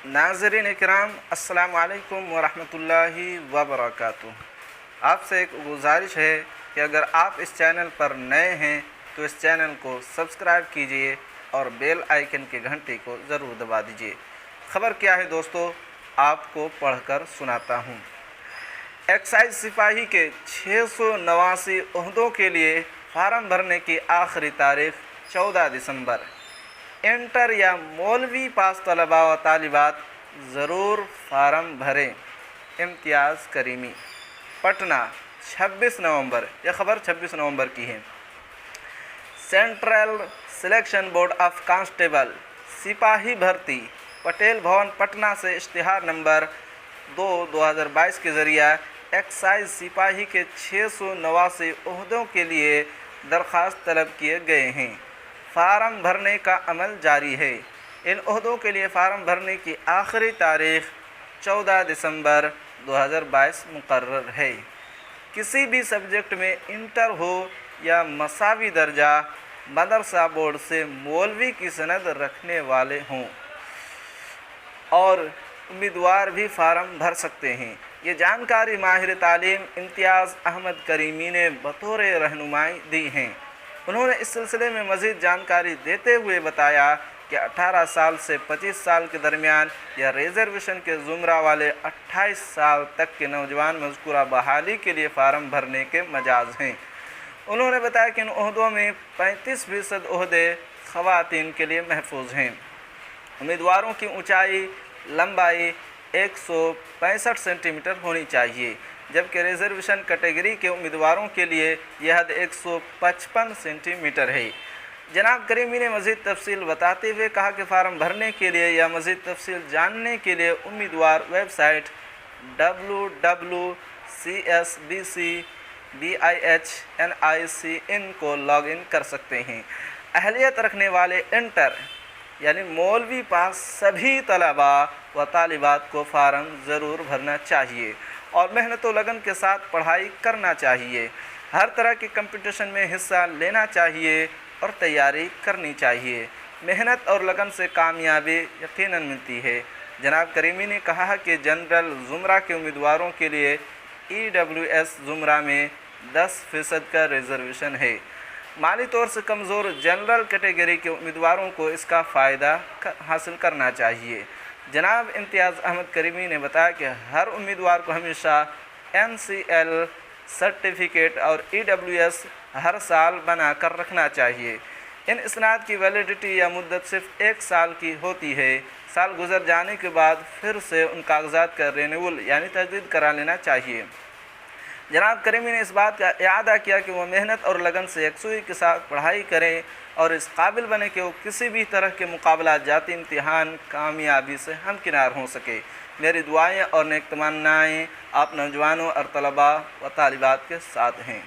नाज़रीन इकराम, अस्सलामु अलैकुम वरहमतुल्लाहि वबरकातुहू। आपसे एक गुजारिश है कि अगर आप इस चैनल पर नए हैं तो इस चैनल को सब्सक्राइब कीजिए और बेल आइकन की घंटी को ज़रूर दबा दीजिए। ख़बर क्या है दोस्तों, आपको पढ़कर सुनाता हूँ। एक्साइज सिपाही के 689 ओहदों के लिए फार्म भरने की आखिरी तारीख 14 दिसंबर। इंटर या मौलवी पास तलबा व तालिबात ज़रूर फार्म भरें। इम्तियाज़ करीमी, पटना 26 नवंबर। यह खबर 26 नवंबर की है। Central selection board of constable सिपाही भर्ती पटेल भवन पटना से इश्तिहार नंबर 2/2022 के ज़रिए एक्साइज सिपाही के 689 ओहदों के लिए दरख्वास्त तलब किए गए हैं। फार्म भरने का अमल जारी है। इन ओहदों के लिए फ़ार्म भरने की आखिरी तारीख़ 14 दिसंबर 2022 मुकर्रर है। किसी भी सब्जेक्ट में इंटर हो या मसावी दर्जा मदरसा बोर्ड से मौलवी की सनद रखने वाले हों और उम्मीदवार भी फार्म भर सकते हैं। ये जानकारी माहिर तालीम इम्तियाज़ अहमद करीमी ने बतौर रहनुमाई दी हैं। उन्होंने इस सिलसिले में मज़ीद जानकारी देते हुए बताया कि 18 साल से 25 साल के दरमियान या रिजर्वेशन के ज़ुमरा वाले 28 साल तक के नौजवान मज़कूरा बहाली के लिए फ़ार्म भरने के मजाज हैं। उन्होंने बताया कि इन ओहदों में 35% ओहदे ख़वातीन के लिए महफूज हैं। उम्मीदवारों की ऊंचाई लंबाई 165 सेंटीमीटर होनी चाहिए, जबकि रिजर्वेशन कैटेगरी के उम्मीदवारों के लिए यह हद 155 सेंटीमीटर है। जनाब करीमी ने मज़ीद तफसील बताते हुए कहा कि फ़ार्म भरने के लिए या मज़ीद तफसील जानने के लिए उम्मीदवार वेबसाइट www.csbcbihnicin को लॉगिन कर सकते हैं। अहलियत रखने वाले इंटर यानी मौलवी पास सभी तलबा व तालिबात को फ़ार्म ज़रूर भरना चाहिए और मेहनत व लगन के साथ पढ़ाई करना चाहिए। हर तरह के कंपटीशन में हिस्सा लेना चाहिए और तैयारी करनी चाहिए। मेहनत और लगन से कामयाबी यकीनन मिलती है। जनाब करीमी ने कहा कि जनरल ज़ुमरा के उम्मीदवारों के लिए EWS ज़ुमरा में 10% का रिजर्वेशन है। माली तौर से कमज़ोर जनरल कैटेगरी के उम्मीदवारों को इसका फ़ायदा हासिल करना चाहिए। जनाब इम्तियाज़ अहमद करीमी ने बताया कि हर उम्मीदवार को हमेशा NCL सर्टिफिकेट और EWS हर साल बना कर रखना चाहिए। इन इसनाद की वैलिडिटी या मुद्दत सिर्फ 1 साल की होती है। साल गुजर जाने के बाद फिर से उन कागजात का रिन्यूअल यानी तजदीद करा लेना चाहिए। जनाब करीमी ने इस बात का इआदा किया कि वो मेहनत और लगन से यकसुई के साथ पढ़ाई करें और इस काबिल बने कि वो किसी भी तरह के मुकाबला जाती इम्तिहान कामयाबी से हमकिनार हो सके। मेरी दुआएं और नेक तमन्नाएं आप नौजवानों और तलबा व तालिबात के साथ हैं।